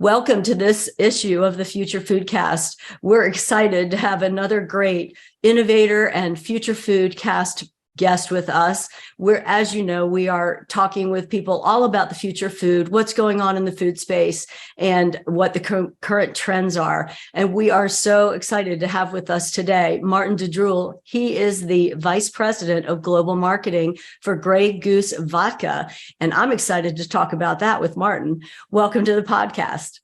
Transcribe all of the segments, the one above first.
Welcome to this issue of the Future Foodcast. We're excited to have another great innovator and Future Foodcast guest with us. As you know, we are talking with people all about the future food, what's going on in the food space, and what the current trends are. And we are so excited to have with us today Martin de Dreuille. He is the Vice President of Global Marketing for Grey Goose Vodka. And I'm excited to talk about that with Martin. Welcome to the podcast.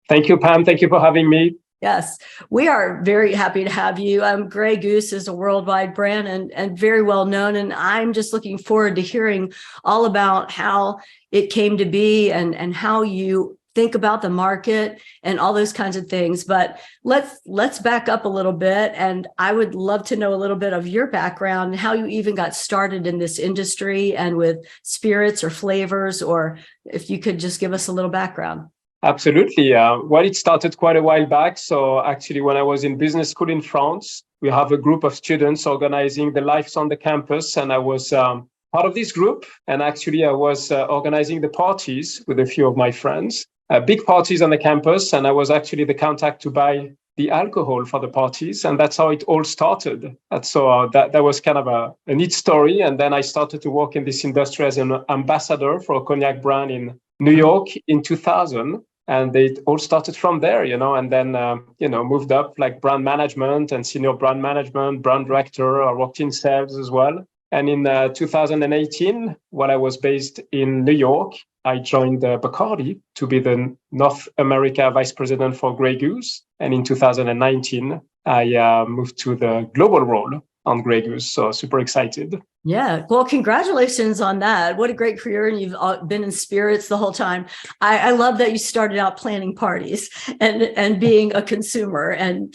Thank you, Pam. Thank you for having me. Yes, we are very happy to have you. Grey Goose is a worldwide brand and very well known. And I'm just looking forward to hearing all about how it came to be and how you think about the market and all those kinds of things. But let's back up a little bit. And I would love to know a little bit of your background and how you even got started in this industry and with spirits or flavors, or if you could just give us a little background. Absolutely. Well, it started quite a while back. So actually, when I was in business school in France, we have a group of students organizing the lives on the campus. And I was part of this group. And actually, I was organizing the parties with a few of my friends, big parties on the campus. And I was actually the contact to buy the alcohol for the parties. And that's how it all started. And so that was kind of a neat story. And then I started to work in this industry as an ambassador for a cognac brand in New York in 2000. And it all started from there, and then, moved up like brand management and senior brand management, brand director. I worked in sales as well. And in 2018, while I was based in New York, I joined Bacardi to be the North America Vice President for Grey Goose. And in 2019, I moved to the global role on Grey Goose. So super excited. Yeah. Well, congratulations on that. What a great career. And you've been in spirits the whole time. I love that you started out planning parties and being a consumer and,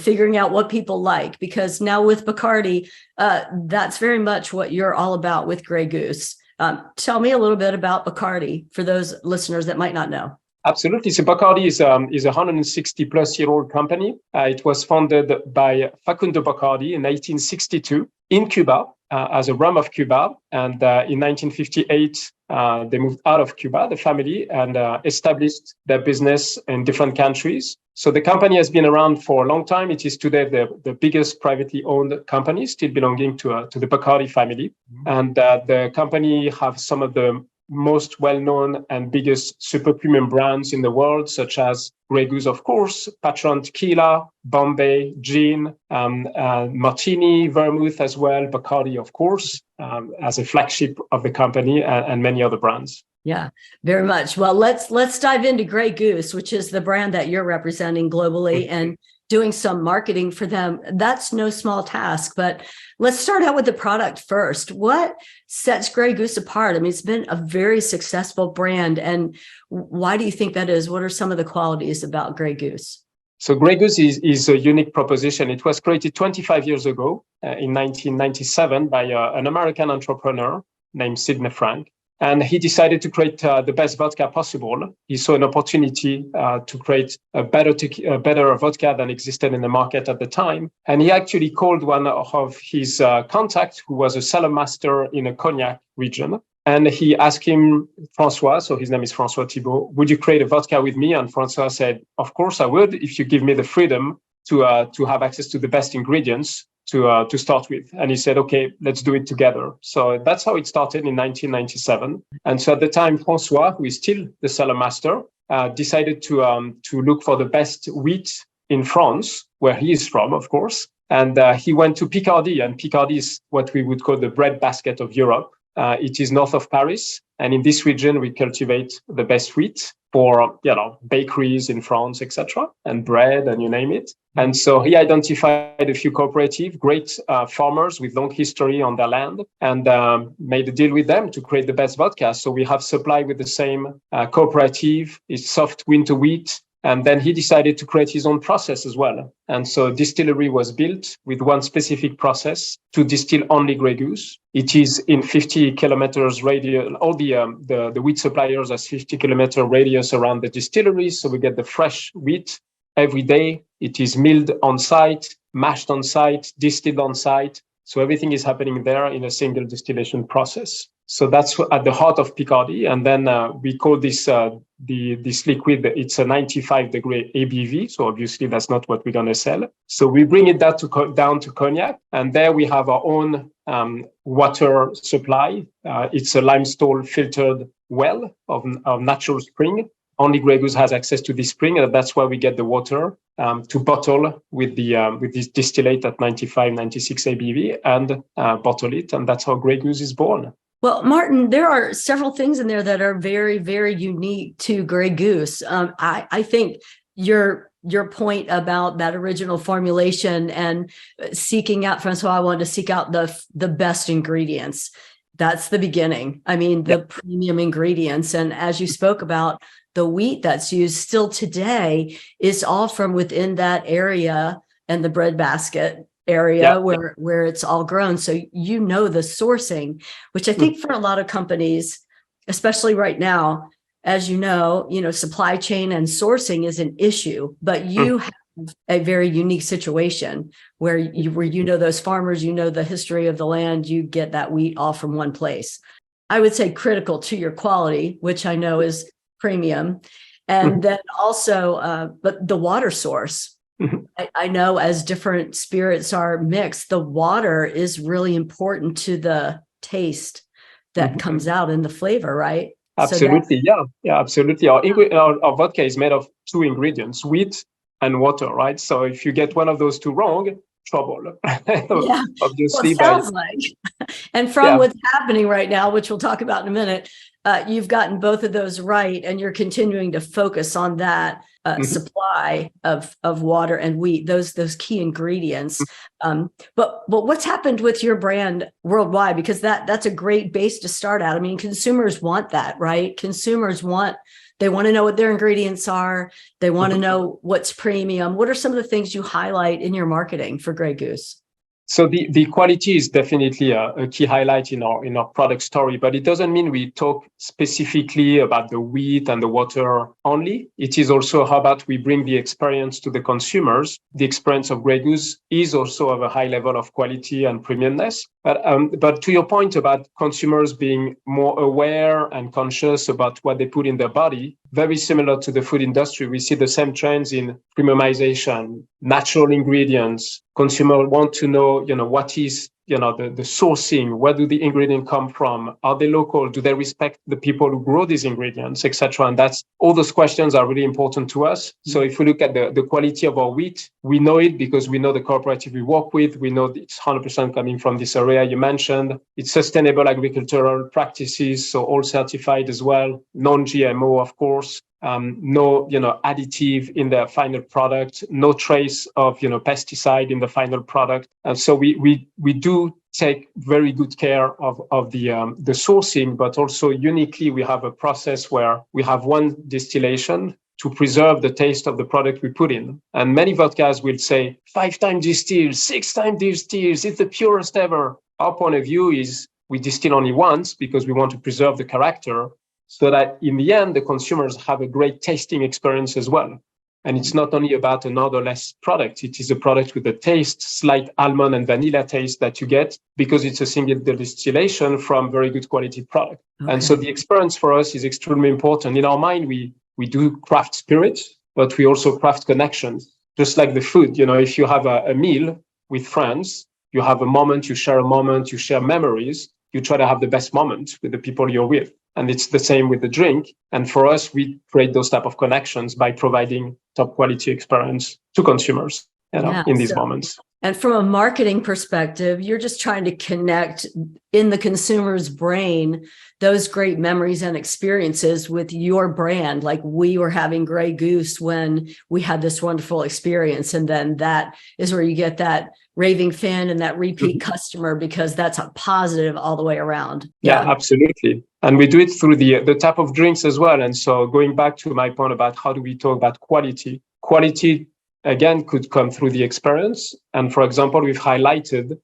figuring out what people like, because now with Picardie, that's very much what you're all about with Grey Goose. Tell me a little bit about Picardie for those listeners that might not know. Absolutely. So Bacardi is a 160-plus-year-old company. It was founded by Facundo Bacardi in 1862 in Cuba as a rum of Cuba. And in 1958, they moved out of Cuba, the family, and established their business in different countries. So the company has been around for a long time. It is today the biggest privately owned company, still belonging to the Bacardi family. Mm-hmm. And the company have some of the most well-known and biggest super premium brands in the world, such as Grey Goose, of course, Patron Tequila, Bombay, Gin, Martini, Vermouth as well, Bacardi, of course, as a flagship of the company, and many other brands. Yeah, very much. Well, let's dive into Grey Goose, which is the brand that you're representing globally and doing some marketing for them. That's no small task, but let's start out with the product first. What sets Grey Goose apart? I mean, it's been a very successful brand. And why do you think that is? What are some of the qualities about Grey Goose? So Grey Goose is a unique proposition. It was created 25 years ago in 1997 by an American entrepreneur named Sidney Frank. And he decided to create the best vodka possible. He saw an opportunity to create a better vodka than existed in the market at the time. And he actually called one of his contacts, who was a cellar master in a cognac region. And he asked him, Francois, so his name is Francois Thibault, would you create a vodka with me? And Francois said, of course I would, if you give me the freedom to have access to the best ingredients to start with. And he said, okay, let's do it together. So that's how it started in 1997. And so at the time, Francois, who is still the cellar master, decided to look for the best wheat in France, where he is from, of course. And he went to Picardie, and Picardie is what we would call the breadbasket of Europe. It is north of Paris. And in this region, we cultivate the best wheat for, bakeries in France, etc., and bread, and you name it. And so he identified a few cooperative, great farmers with long history on their land, and made a deal with them to create the best vodka. So we have supply with the same cooperative, it's soft winter wheat. And then he decided to create his own process as well. And so distillery was built with one specific process to distill only Grey Goose. It is in 50 kilometers radius. All the wheat suppliers has 50 kilometer radius around the distillery. So we get the fresh wheat every day. It is milled on site, mashed on site, distilled on site. So everything is happening there in a single distillation process. So that's at the heart of Picardie. And then we call this this liquid, it's a 95-degree ABV. So obviously that's not what we're going to sell. So we bring it down to cognac. And there we have our own water supply. It's a limestone filtered well of natural spring. Only Grey Goose has access to this spring, and that's why we get the water to bottle with this distillate at 95, 96 ABV and bottle it. And that's how Grey Goose is born. Well, Martin, there are several things in there that are very, very unique to Grey Goose. I think your point about that original formulation and seeking out, Francois, I wanted to seek out the best ingredients. That's the beginning. I mean, the premium ingredients. And as you spoke about, the wheat that's used still today is all from within that area and the breadbasket area where it's all grown. So you know the sourcing, which I think for a lot of companies, especially right now, as you know, supply chain and sourcing is an issue, but you have a very unique situation where you know those farmers, you know the history of the land, you get that wheat all from one place. I would say critical to your quality, which I know is premium. And then also, but the water source. I know as different spirits are mixed, the water is really important to the taste that comes out in the flavor, right? Absolutely. So absolutely. Our vodka is made of two ingredients, wheat and water, right? So if you get one of those two wrong, trouble. Obviously. Well, sounds like. And from what's happening right now, which we'll talk about in a minute, you've gotten both of those right, and you're continuing to focus on that supply of water and wheat, those key ingredients. But what's happened with your brand worldwide? Because that's a great base to start at. I mean, consumers want that, right? They want to know what their ingredients are. They want to know what's premium. What are some of the things you highlight in your marketing for Grey Goose? So the quality is definitely a key highlight in our product story, but it doesn't mean we talk specifically about the wheat and the water only. It is also how about we bring the experience to the consumers. The experience of Grey Goose is also of a high level of quality and premiumness. But to your point about consumers being more aware and conscious about what they put in their body, very similar to the food industry, we see the same trends in premiumization, natural ingredients. Consumers want to know, what is, the sourcing, where do the ingredients come from? Are they local? Do they respect the people who grow these ingredients, etc.? And that's all those questions are really important to us. So if we look at the quality of our wheat, we know it because we know the cooperative we work with. We know it's 100% coming from this area you mentioned. It's sustainable agricultural practices, so all certified as well. Non-GMO, of course. No, additive in the final product, no trace of, pesticide in the final product. And so we do take very good care of the sourcing, but also uniquely, we have a process where we have one distillation to preserve the taste of the product we put in. And many vodkas will say 5 times distilled, 6 times distilled, it's the purest ever. Our point of view is we distill only once because we want to preserve the character, so that in the end, the consumers have a great tasting experience as well. And it's not only about an odorless product. It is a product with a taste, slight almond and vanilla taste that you get because it's a single distillation from very good quality product. Okay. And so the experience for us is extremely important. In our mind, we do craft spirits, but we also craft connections. Just like the food, if you have a meal with friends, you have a moment, you share memories, you try to have the best moment with the people you're with. And it's the same with the drink. And for us, we create those type of connections by providing top quality experience to consumers in these moments. And from a marketing perspective, you're just trying to connect in the consumer's brain those great memories and experiences with your brand. Like we were having Grey Goose when we had this wonderful experience. And then that is where you get that raving fan and that repeat customer, because that's a positive all the way around. Yeah, absolutely. And we do it through the type of drinks as well. And so going back to my point about how do we talk about quality again, could come through the experience. And for example, we've highlighted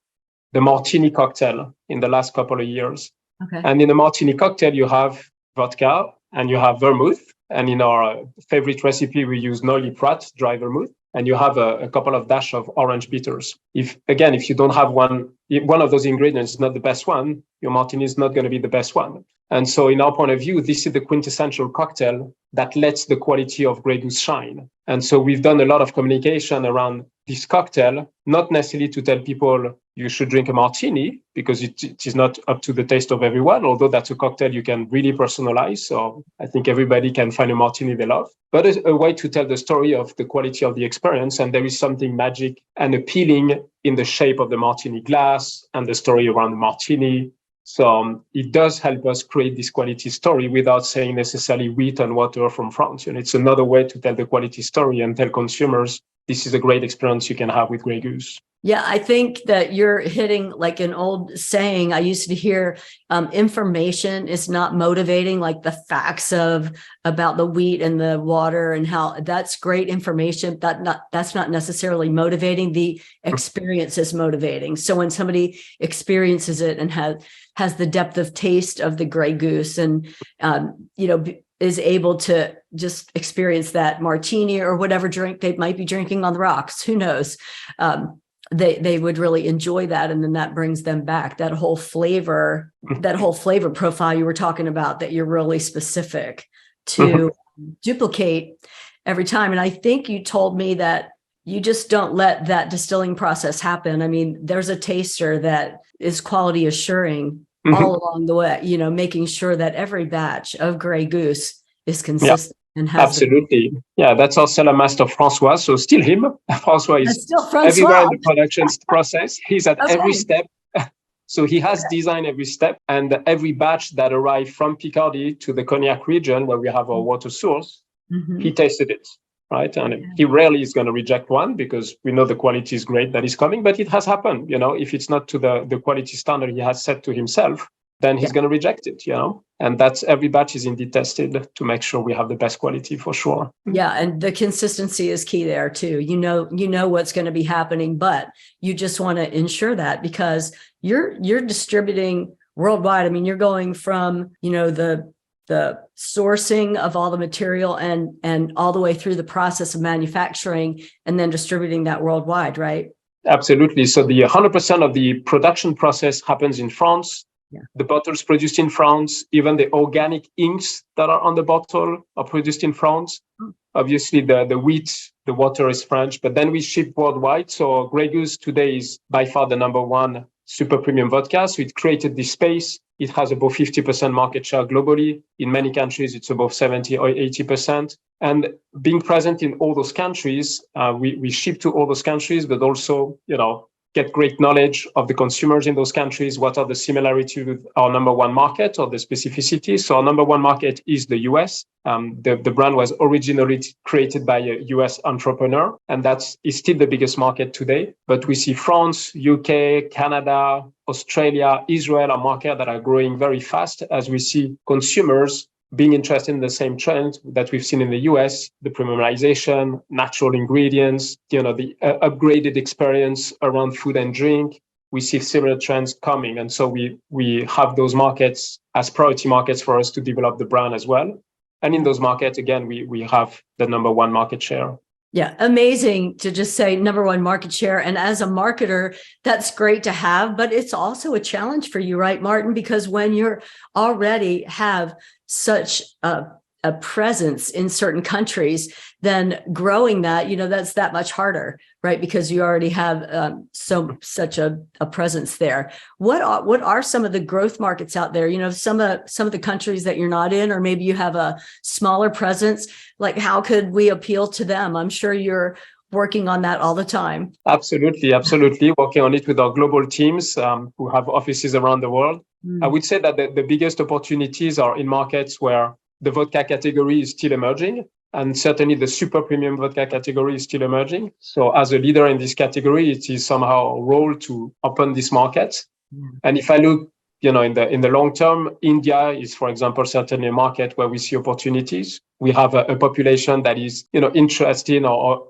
the martini cocktail in the last couple of years. Okay. And in the martini cocktail, you have vodka and you have vermouth. And in our favorite recipe, we use Nolly Pratt dry vermouth. and you have a couple of dash of orange bitters. If you don't have one of those ingredients is not the best one, your martini is not going to be the best one. And so in our point of view, this is the quintessential cocktail that lets the quality of Grey Goose shine. And so we've done a lot of communication around this cocktail, not necessarily to tell people you should drink a martini, because it is not up to the taste of everyone, although that's a cocktail you can really personalize. So I think everybody can find a martini they love, but a way to tell the story of the quality of the experience. And there is something magic and appealing in the shape of the martini glass and the story around the martini. So it does help us create this quality story without saying necessarily wheat and water from France. And it's another way to tell the quality story and tell consumers this is a great experience you can have with Grey Goose. Yeah, I think that you're hitting like an old saying I used to hear, information is not motivating, like the facts about the wheat and the water and how that's great information. That's not necessarily motivating. The experience is motivating. So when somebody experiences it and has the depth of taste of the Grey Goose and, is able to just experience that martini or whatever drink they might be drinking on the rocks, who knows? They would really enjoy that. And then that brings them back, that whole flavor profile you were talking about, that you're really specific to duplicate every time. And I think you told me that you just don't let that distilling process happen. I mean, there's a taster that is quality assuring all along the way, making sure that every batch of Grey Goose is consistent. And has absolutely. That's our cellar master, Francois. So still him. Francois is still Francois. Everywhere in the production process. He's at every right. step. So he has designed every step, and every batch that arrived from Picardie to the Cognac region where we have our water source, he tasted it, right? And he rarely is going to reject one because we know the quality is great that is coming, but it has happened. If it's not to the quality standard he has set to himself, then he's going to reject it, and that's every batch is indeed tested to make sure we have the best quality for sure. Yeah. And the consistency is key there too. You know what's going to be happening, but you just want to ensure that because you're distributing worldwide. I mean, you're going from, the sourcing of all the material and all the way through the process of manufacturing and then distributing that worldwide, right? Absolutely. So the 100% of the production process happens in France. Yeah. The bottles produced in France, even the organic inks that are on the bottle are produced in France. Obviously, the wheat, the water is French, but then we ship worldwide. So Grey Goose today is by far the number one super premium vodka. So it created this space. It has above 50% market share globally. In many countries, it's above 70 or 80%. And being present in all those countries, we ship to all those countries, but also, get great knowledge of the consumers in those countries. What are the similarities with our number one market or the specificities? So our number one market is the US. The brand was originally created by a US entrepreneur, and is still the biggest market today. But we see France, UK, Canada, Australia, Israel are markets that are growing very fast as we see consumers being interested in the same trends that we've seen in the US, the premiumization, natural ingredients, the upgraded experience around food and drink. We see similar trends coming. And so we have those markets as priority markets for us to develop the brand as well. And in those markets, again, we have the number one market share. Yeah, amazing to just say number one market share. And as a marketer, that's great to have, but it's also a challenge for you, right, Martin? Because when you're already have such a presence in certain countries, then growing that, that's that much harder, right? Because you already have such a presence there. What are some of the growth markets out there? Some of the countries that you're not in, or maybe you have a smaller presence. Like, how could we appeal to them? I'm sure you're working on that all the time. Absolutely. Working on it with our global teams who have offices around the world. I would say that the biggest opportunities are in markets where the vodka category is still emerging, and certainly the super premium vodka category is still emerging. So as a leader in this category, it is somehow a role to open this market. And if I look, in the long term, India is, for example, certainly a market where we see opportunities. We have a population that is, interested, or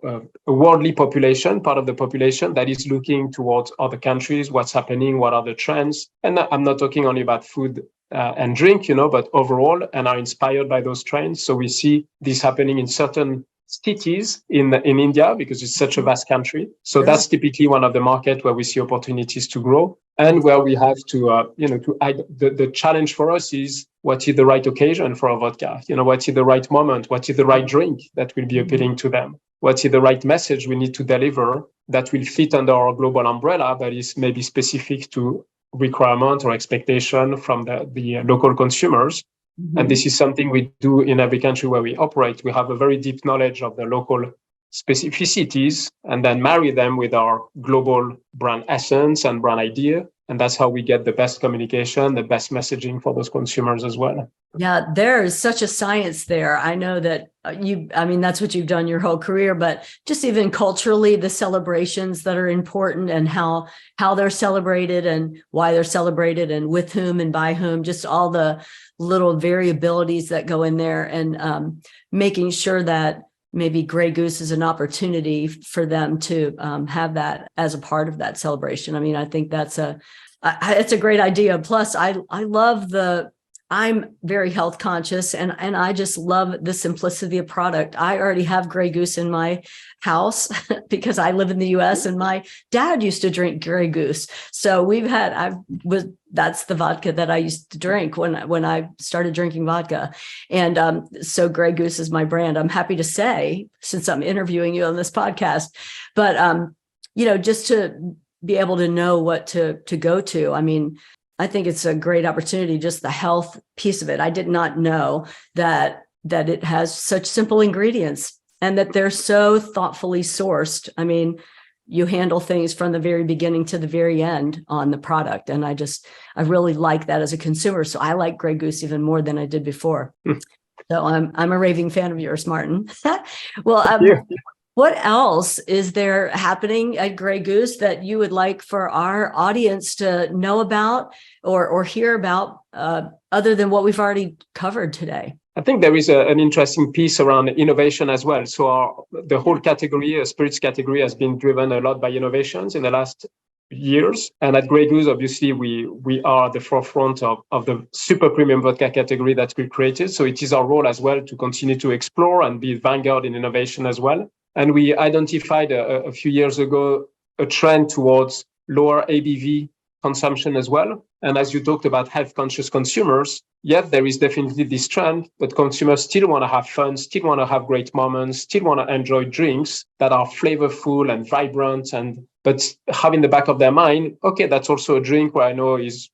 a worldly population, part of the population that is looking towards other countries, what's happening, what are the trends. And I'm not talking only about food and drink, but overall, and are inspired by those trends. So we see this happening in certain cities in India because it's such a vast country. So that's typically one of the markets where we see opportunities to grow and where we have to, the challenge for us is what is the right occasion for a vodka? What is the right moment? What is the right drink that will be appealing to them? What is the right message we need to deliver that will fit under our global umbrella, but is maybe specific to requirement or expectation from the local consumers. Mm-hmm. And this is something we do in every country where we operate. We have a very deep knowledge of the local specificities and then marry them with our global brand essence and brand idea. And that's how we get the best communication, the best messaging for those consumers as well. Yeah, there is such a science there. I know that that's what you've done your whole career, but just even culturally, the celebrations that are important and how they're celebrated and why they're celebrated and with whom and by whom, just all the little variabilities that go in there and making sure that maybe Grey Goose is an opportunity for them to have that as a part of that celebration. I mean, I think it's a great idea. Plus, I love I'm very health conscious and I just love the simplicity of product. I already have Grey Goose in my house because I live in the US and my dad used to drink Grey Goose. So that's the vodka that I used to drink when I started drinking vodka. And so Grey Goose is my brand. I'm happy to say, since I'm interviewing you on this podcast, but just to be able to know what to go to. I mean, I think it's a great opportunity, just the health piece of it. I did not know that it has such simple ingredients and that they're so thoughtfully sourced. I mean, you handle things from the very beginning to the very end on the product. And I really like that as a consumer. So I like Grey Goose even more than I did before. So I'm a raving fan of yours, Martin. Well, what else is there happening at Grey Goose that you would like for our audience to know about or hear about other than what we've already covered today? I think there is an interesting piece around innovation as well. So the whole category, spirits category, has been driven a lot by innovations in the last years. And at Grey Goose, obviously, we are at the forefront of the super premium vodka category that we created. So it is our role as well to continue to explore and be vanguard in innovation as well. And we identified a few years ago a trend towards lower ABV consumption as well. And as you talked about health-conscious consumers, yet there is definitely this trend, but consumers still want to have fun, still want to have great moments, still want to enjoy drinks that are flavorful and vibrant, but have in the back of their mind, okay, that's also a drink where I know is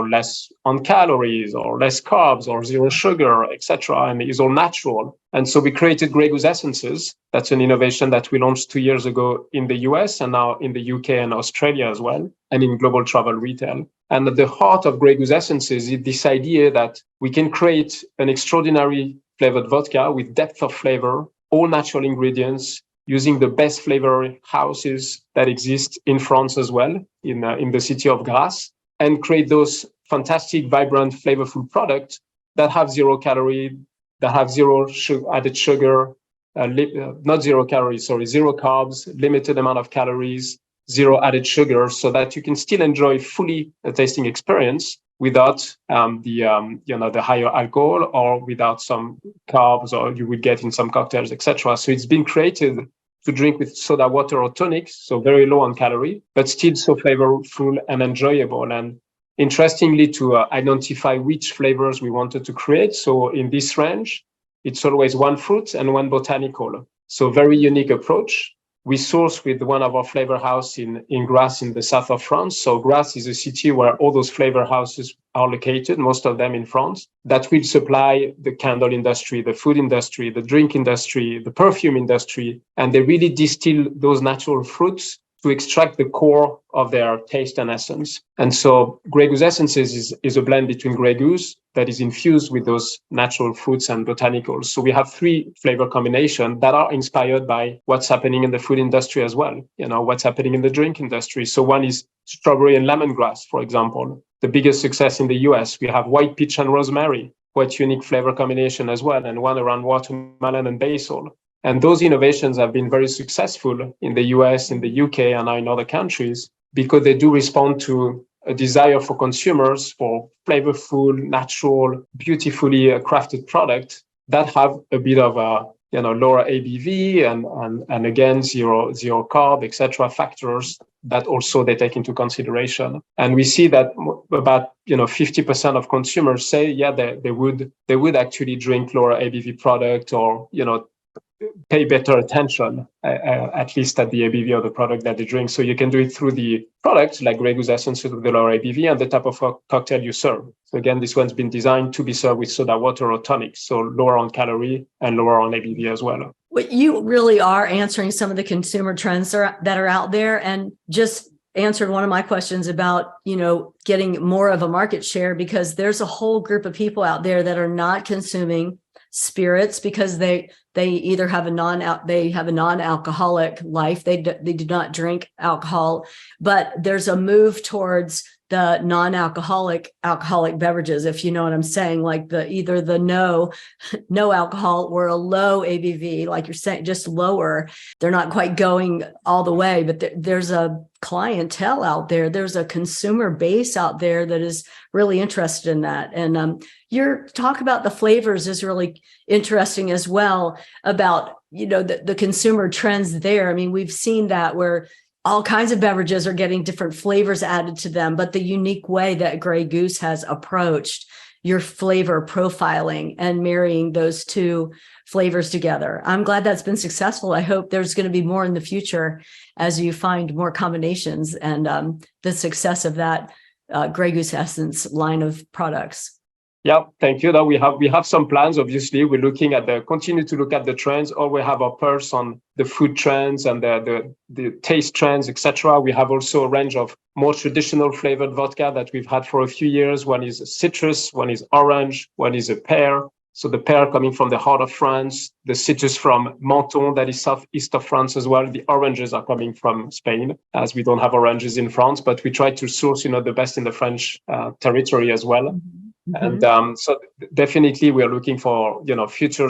less on calories or less carbs or zero sugar, etc., and is all natural. And so we created Grey Goose Essences. That's an innovation that we launched 2 years ago in the US and now in the UK and Australia as well, and in global travel retail. And at the heart of Grey Goose Essences is this idea that we can create an extraordinary flavored vodka with depth of flavor, all natural ingredients, using the best flavor houses that exist in France as well, in the city of Grasse, and create those fantastic, vibrant, flavorful products that have zero calorie, that have zero added sugar, not zero calories, sorry, zero carbs, limited amount of calories, zero added sugar, so that you can still enjoy fully a tasting experience without the higher alcohol or without some carbs or you would get in some cocktails, etc. So it's been created to drink with soda water or tonics, so very low on calorie, but still so flavorful and enjoyable. And interestingly, to identify which flavors we wanted to create. So in this range, it's always one fruit and one botanical. So very unique approach. We source with one of our flavor house in Grasse in the south of France. So Grasse is a city where all those flavor houses are located, most of them in France, that will supply the candle industry, the food industry, the drink industry, the perfume industry. And they really distill those natural fruits to extract the core of their taste and essence. And so Grey Goose Essences is a blend between Grey Goose that is infused with those natural fruits and botanicals. So we have 3 flavor combinations that are inspired by what's happening in the food industry as well, what's happening in the drink industry. So one is strawberry and lemongrass, for example, the biggest success in the US. We have white peach and rosemary, quite unique flavor combination as well, and one around watermelon and basil. And those innovations have been very successful in the US, in the UK, and now in other countries because they do respond to a desire for consumers for flavorful, natural, beautifully crafted products that have a bit of lower ABV and again, zero carb, etc. factors that also they take into consideration. And we see that about 50% of consumers say, they would actually drink lower ABV product or pay better attention, at least at the ABV of the product that they drink. So you can do it through the product, like Grey Goose Essence with the lower ABV and the type of cocktail you serve. So again, this one's been designed to be served with soda water or tonic, so lower on calorie and lower on ABV as well. Well, you really are answering some of the consumer trends that are out there, and just answered one of my questions about, getting more of a market share, because there's a whole group of people out there that are not consuming spirits because they either have a non-alcoholic life. They do not drink alcohol, but there's a move towards the non-alcoholic alcoholic beverages, if you know what I'm saying, like either the no alcohol or a low ABV, like you're saying, just lower. They're not quite going all the way, but there's a clientele out there. There's a consumer base out there that is really interested in that. And your talk about the flavors is really interesting as well, about, the consumer trends there. I mean, we've seen that where all kinds of beverages are getting different flavors added to them, but the unique way that Grey Goose has approached your flavor profiling and marrying those two flavors together. I'm glad that's been successful. I hope there's going to be more in the future as you find more combinations and the success of that Grey Goose Essence line of products. Yeah, thank you. Now we have some plans. Obviously, we're looking at continue to look at the trends, or we have our pulse on the food trends and the taste trends, etc. We have also a range of more traditional flavored vodka that we've had for a few years. One is citrus, one is orange, one is a pear. So the pear coming from the heart of France, the citrus from Menton, that is southeast of France as well. The oranges are coming from Spain, as we don't have oranges in France, but we try to source, the best in the French territory as well. Mm-hmm. And so definitely we are looking for, future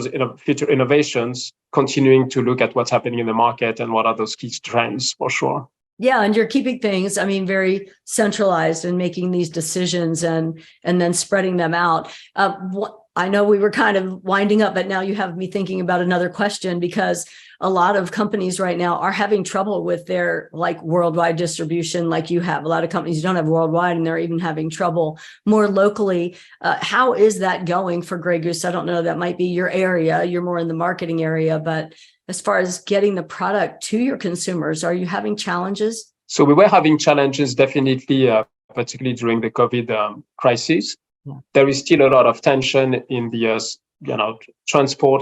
innovations, continuing to look at what's happening in the market and what are those key trends for sure. Yeah, and you're keeping things, very centralized and making these decisions and then spreading them out. I know we were kind of winding up, but now you have me thinking about another question, because a lot of companies right now are having trouble with their worldwide distribution, like you have. A lot of companies don't have worldwide, and they're even having trouble more locally. How is that going for Grey Goose? I don't know. That might be your area. You're more in the marketing area, but as far as getting the product to your consumers, are you having challenges? So we were having challenges, definitely, particularly during the COVID crisis. Yeah. There is still a lot of tension in the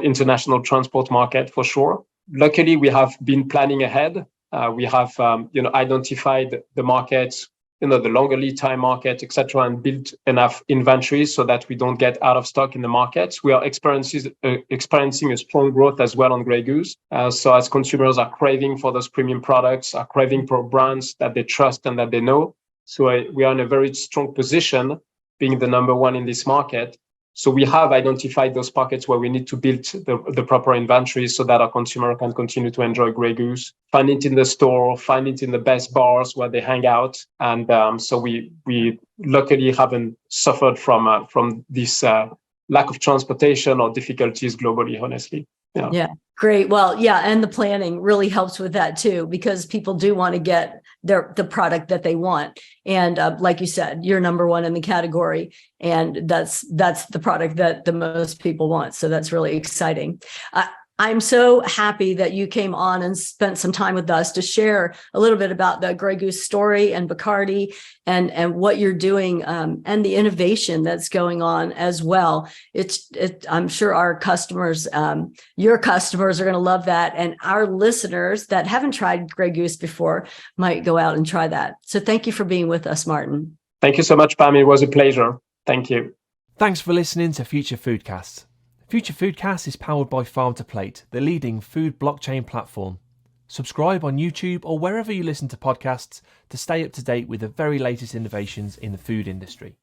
international transport market for sure. Luckily, we have been planning ahead. We have identified the markets, the longer lead time market, etc., and built enough inventory so that we don't get out of stock in the markets. We are experiencing a strong growth as well on Grey Goose. So as consumers are craving for those premium products, are craving for brands that they trust and that they know. So we are in a very strong position, being the number one in this market. So we have identified those pockets where we need to build the proper inventory so that our consumer can continue to enjoy Grey Goose, find it in the store, find it in the best bars where they hang out. And so we luckily haven't suffered from this lack of transportation or difficulties globally, honestly. Yeah, great. Well, yeah, and the planning really helps with that too, because people do want to get the product that they want. And like you said, you're number one in the category, and that's the product that the most people want. So that's really exciting. I'm so happy that you came on and spent some time with us to share a little bit about the Grey Goose story and Picardie and what you're doing and the innovation that's going on as well. I'm sure our customers, your customers are going to love that. And our listeners that haven't tried Grey Goose before might go out and try that. So thank you for being with us, Martin. Thank you so much, Pam. It was a pleasure. Thank you. Thanks for listening to Future Foodcasts. Future Foodcast is powered by Farm to Plate, the leading food blockchain platform. Subscribe on YouTube or wherever you listen to podcasts to stay up to date with the very latest innovations in the food industry.